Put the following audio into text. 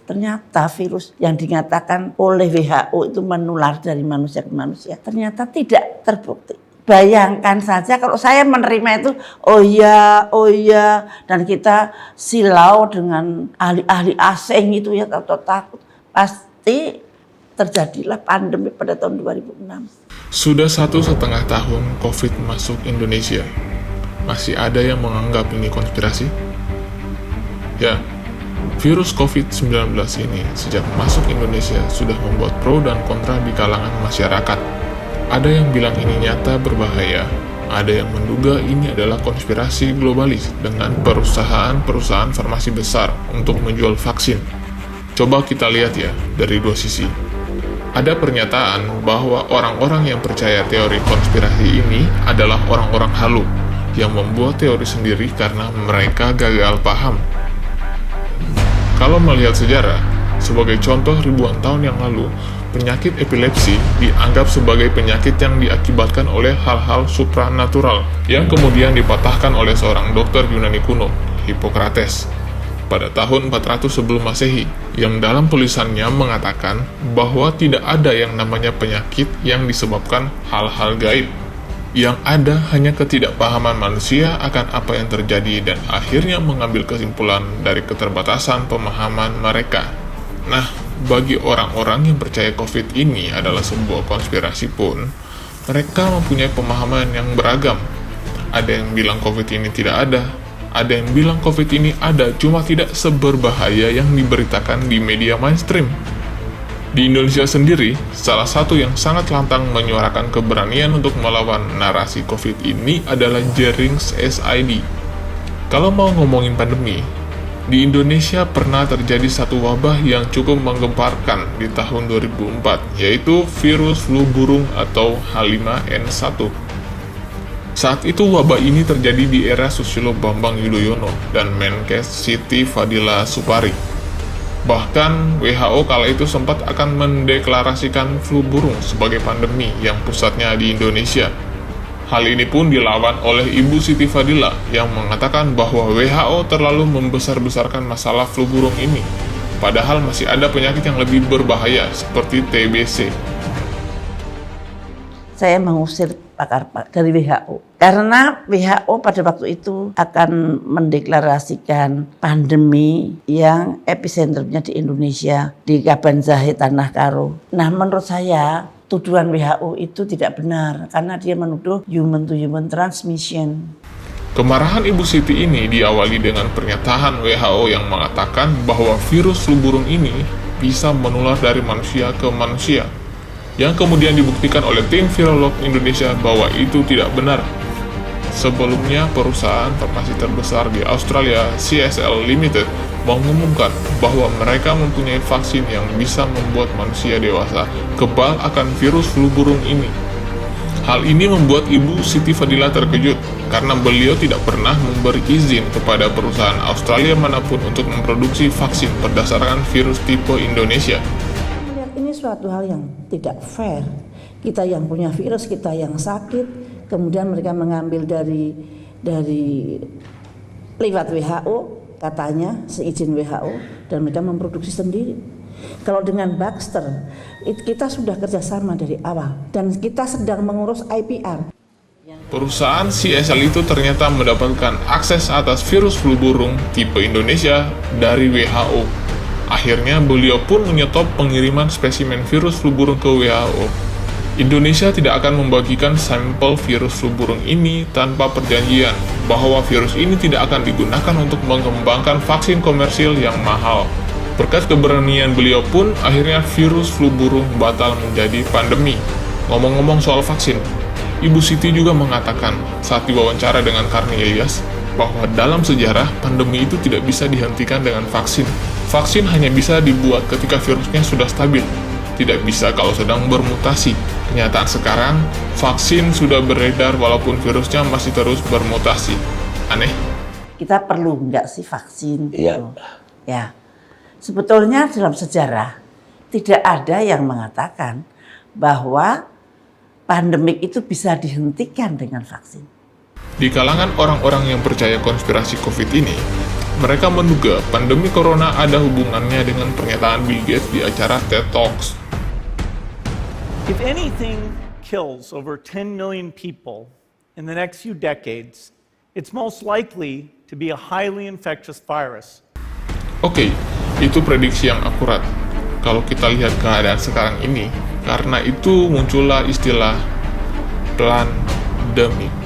ternyata virus yang dinyatakan oleh WHO itu menular dari manusia ke manusia, ternyata tidak terbukti. Bayangkan saja kalau saya menerima itu, oh iya, dan kita silau dengan ahli-ahli asing itu ya, takut. Pasti terjadilah pandemi pada tahun 2006. Sudah 1,5 tahun COVID masuk Indonesia. Masih ada yang menganggap ini konspirasi? Ya, virus COVID-19 ini sejak masuk Indonesia sudah membuat pro dan kontra di kalangan masyarakat. Ada yang bilang ini nyata berbahaya, ada yang menduga ini adalah konspirasi globalis dengan perusahaan-perusahaan farmasi besar untuk menjual vaksin. Coba kita lihat ya, dari dua sisi. Ada pernyataan bahwa orang-orang yang percaya teori konspirasi ini adalah orang-orang halu, yang membuat teori sendiri karena mereka gagal paham. Kalau melihat sejarah, sebagai contoh ribuan tahun yang lalu, penyakit epilepsi dianggap sebagai penyakit yang diakibatkan oleh hal-hal supranatural yang kemudian dipatahkan oleh seorang dokter Yunani kuno, Hippocrates, pada tahun 400 sebelum Masehi, yang dalam tulisannya mengatakan bahwa tidak ada yang namanya penyakit yang disebabkan hal-hal gaib. Yang ada hanya ketidakpahaman manusia akan apa yang terjadi dan akhirnya mengambil kesimpulan dari keterbatasan pemahaman mereka. Nah, bagi orang-orang yang percaya COVID ini adalah sebuah konspirasi pun, mereka mempunyai pemahaman yang beragam. Ada yang bilang COVID ini tidak ada yang bilang COVID ini ada, cuma tidak seberbahaya yang diberitakan di media mainstream. Di Indonesia sendiri, salah satu yang sangat lantang menyuarakan keberanian untuk melawan narasi COVID ini adalah Jerings SID. Kalau mau ngomongin pandemi, di Indonesia pernah terjadi satu wabah yang cukup menggemparkan di tahun 2004, yaitu virus flu burung atau H5N1. Saat itu wabah ini terjadi di era Susilo Bambang Yudhoyono dan Menkes Siti Fadila Supari. Bahkan WHO kala itu sempat akan mendeklarasikan flu burung sebagai pandemi yang pusatnya di Indonesia. Hal ini pun dilawan oleh Ibu Siti Fadila yang mengatakan bahwa WHO terlalu membesar-besarkan masalah flu burung ini, padahal masih ada penyakit yang lebih berbahaya seperti TBC. Saya mengusir pakar dari WHO karena WHO pada waktu itu akan mendeklarasikan pandemi yang epicentrumnya di Indonesia, di Kabanjahe, Tanah Karo. Nah, menurut saya tuduhan WHO itu tidak benar karena dia menuduh human to human transmission. Kemarahan Ibu Siti ini diawali dengan pernyataan WHO yang mengatakan bahwa virus flu burung ini bisa menular dari manusia ke manusia, yang kemudian dibuktikan oleh tim virolog Indonesia bahwa itu tidak benar. Sebelumnya, perusahaan farmasi terbesar di Australia, CSL Limited, mengumumkan bahwa mereka mempunyai vaksin yang bisa membuat manusia dewasa kebal akan virus flu burung ini. Hal ini membuat Ibu Siti Fadila terkejut karena beliau tidak pernah memberi izin kepada perusahaan Australia manapun untuk memproduksi vaksin berdasarkan virus tipe Indonesia. Ini suatu hal yang tidak fair. Kita yang punya virus, kita yang sakit, kemudian mereka mengambil dari lewat WHO, katanya seizin WHO, dan mereka memproduksi sendiri. Kalau dengan Baxter, kita sudah kerjasama dari awal dan kita sedang mengurus IPR. Perusahaan CSL itu ternyata mendapatkan akses atas virus flu burung tipe Indonesia dari WHO. Akhirnya beliau pun menyetop pengiriman spesimen virus flu burung ke WHO. Indonesia tidak akan membagikan sampel virus flu burung ini tanpa perjanjian bahwa virus ini tidak akan digunakan untuk mengembangkan vaksin komersil yang mahal. Berkat keberanian beliau pun, akhirnya virus flu burung batal menjadi pandemi. Ngomong-ngomong soal vaksin, Ibu Siti juga mengatakan saat diwawancara dengan Karni Ilyas bahwa dalam sejarah pandemi itu tidak bisa dihentikan dengan vaksin. Vaksin hanya bisa dibuat ketika virusnya sudah stabil, tidak bisa kalau sedang bermutasi. Kenyataan sekarang, vaksin sudah beredar walaupun virusnya masih terus bermutasi. Aneh. Kita perlu nggak sih vaksin? Iya. Ya. Sebetulnya dalam sejarah tidak ada yang mengatakan bahwa pandemik itu bisa dihentikan dengan vaksin. Di kalangan orang-orang yang percaya konspirasi COVID ini, Mereka menduga pandemi corona ada hubungannya dengan pernyataan Bill Gates di acara TED Talks. If anything kills over 10 million people in the next few decades, it's most likely to be a highly infectious virus. Oke, itu prediksi yang akurat. Kalau kita lihat keadaan sekarang ini, karena itu muncullah istilah pandemik.